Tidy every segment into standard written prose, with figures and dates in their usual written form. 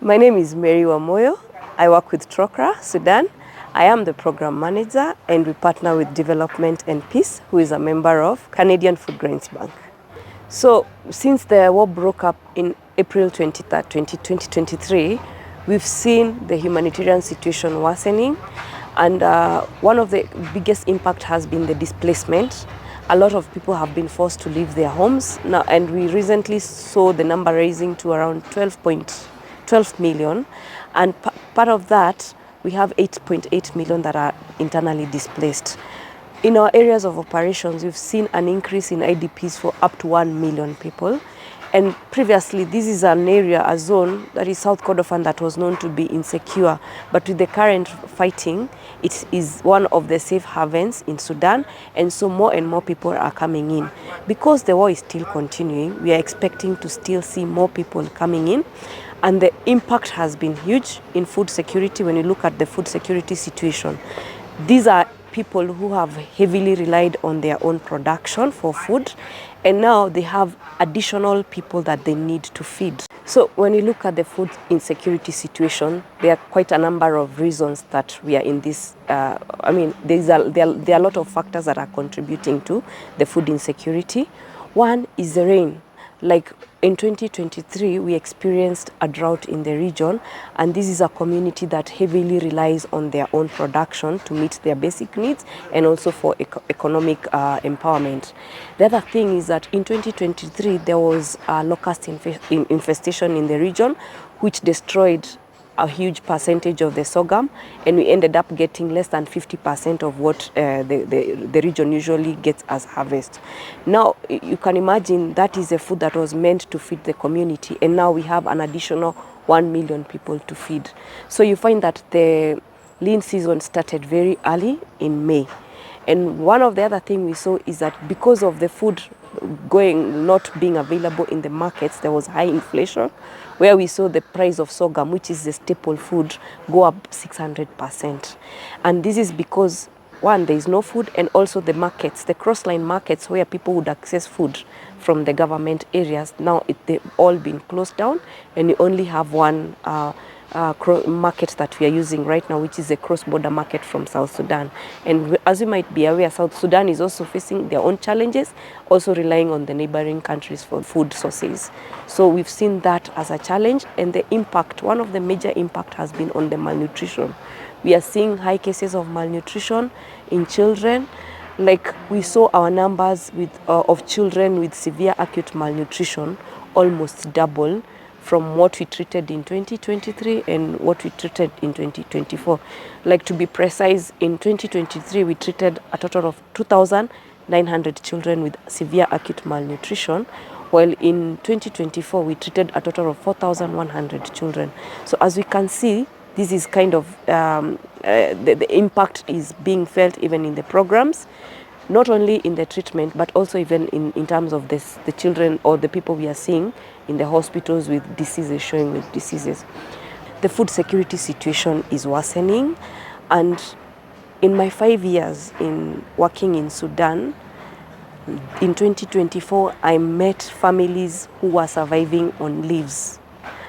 My name is Mary Wamuyu. I work with Trocaire Sudan. I am the program manager and we partner with Development and Peace, who is a member of Canadian Food Grains Bank. So since the war broke up in April 23rd, 2023, we've seen the humanitarian situation worsening, and one of the biggest impact has been the displacement. A lot of people have been forced to leave their homes now, and we recently saw the number rising to around 12 million, and part of that we have 8.8 million that are internally displaced. In our areas of operations, we've seen an increase in IDPs for up to 1 million people. And previously, this is an area, a zone, that is South Kordofan, that was known to be insecure. But with the current fighting, it is one of the safe havens in Sudan. And so more and more people are coming in. Because the war is still continuing, we are expecting to still see more people coming in. And the impact has been huge in food security when you look at the food security situation. These are people who have heavily relied on their own production for food, and now they have additional people that they need to feed. So when you look at the food insecurity situation, there are quite a number of reasons that we are in this. There are a lot of factors that are contributing to the food insecurity. One is the rain. Like in 2023, we experienced a drought in the region, and this is a community that heavily relies on their own production to meet their basic needs and also for economic empowerment. The other thing is that in 2023, there was a locust infestation in the region, which destroyed a huge percentage of the sorghum, and we ended up getting less than 50% of what the region usually gets as harvest. Now, you can imagine that is a food that was meant to feed the community, and now we have an additional 1 million people to feed. So you find that the lean season started very early in May. And one of the other things we saw is that because of the food not being available in the markets, there was high inflation, where we saw the price of sorghum, which is the staple food, go up 600%. And this is because, one, there is no food, and also the markets, the cross-line markets where people would access food from the government areas, now they've all been closed down, and you only have one market that we are using right now, which is a cross-border market from South Sudan. And as you might be aware, South Sudan is also facing their own challenges, also relying on the neighboring countries for food sources. So we've seen that as a challenge, and the impact, one of the major impact has been on the malnutrition. We are seeing high cases of malnutrition in children. Like we saw our numbers of children with severe acute malnutrition almost double from what we treated in 2023 and what we treated in 2024. Like, to be precise, in 2023 we treated a total of 2,900 children with severe acute malnutrition, while in 2024 we treated a total of 4,100 children. So as we can see, this is kind of, the impact is being felt even in the programs, not only in the treatment, but also even in terms of the children or the people we are seeing in the hospitals with diseases, showing with diseases. The food security situation is worsening, and in my 5 years in working in Sudan, in 2024, I met families who were surviving on leaves.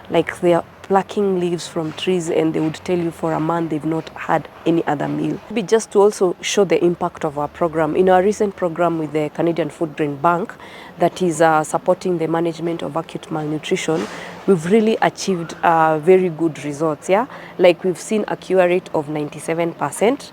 Like, they are plucking leaves from trees, and they would tell you for a month they've not had any other meal. Maybe just to also show the impact of our program, in our recent program with the Canadian Food Grain Bank that is supporting the management of acute malnutrition, we've really achieved very good results. Yeah, like we've seen a cure rate of 97%,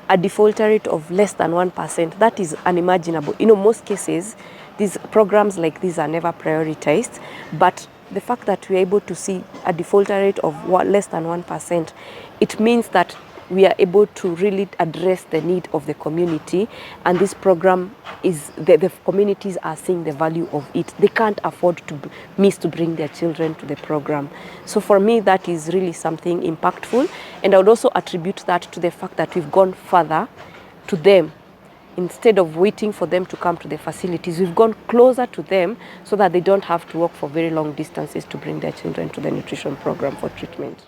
a defaulter rate of less than 1%. That is unimaginable. Most cases, these programs like these are never prioritized, but the fact that we're able to see a defaulter rate of less than 1%, it means that we are able to really address the need of the community, and this program is, the communities are seeing the value of it. They can't afford to miss to bring their children to the program. So for me, that is really something impactful, and I would also attribute that to the fact that we've gone further to them. Instead of waiting for them to come to the facilities, we've gone closer to them so that they don't have to walk for very long distances to bring their children to the nutrition program for treatment.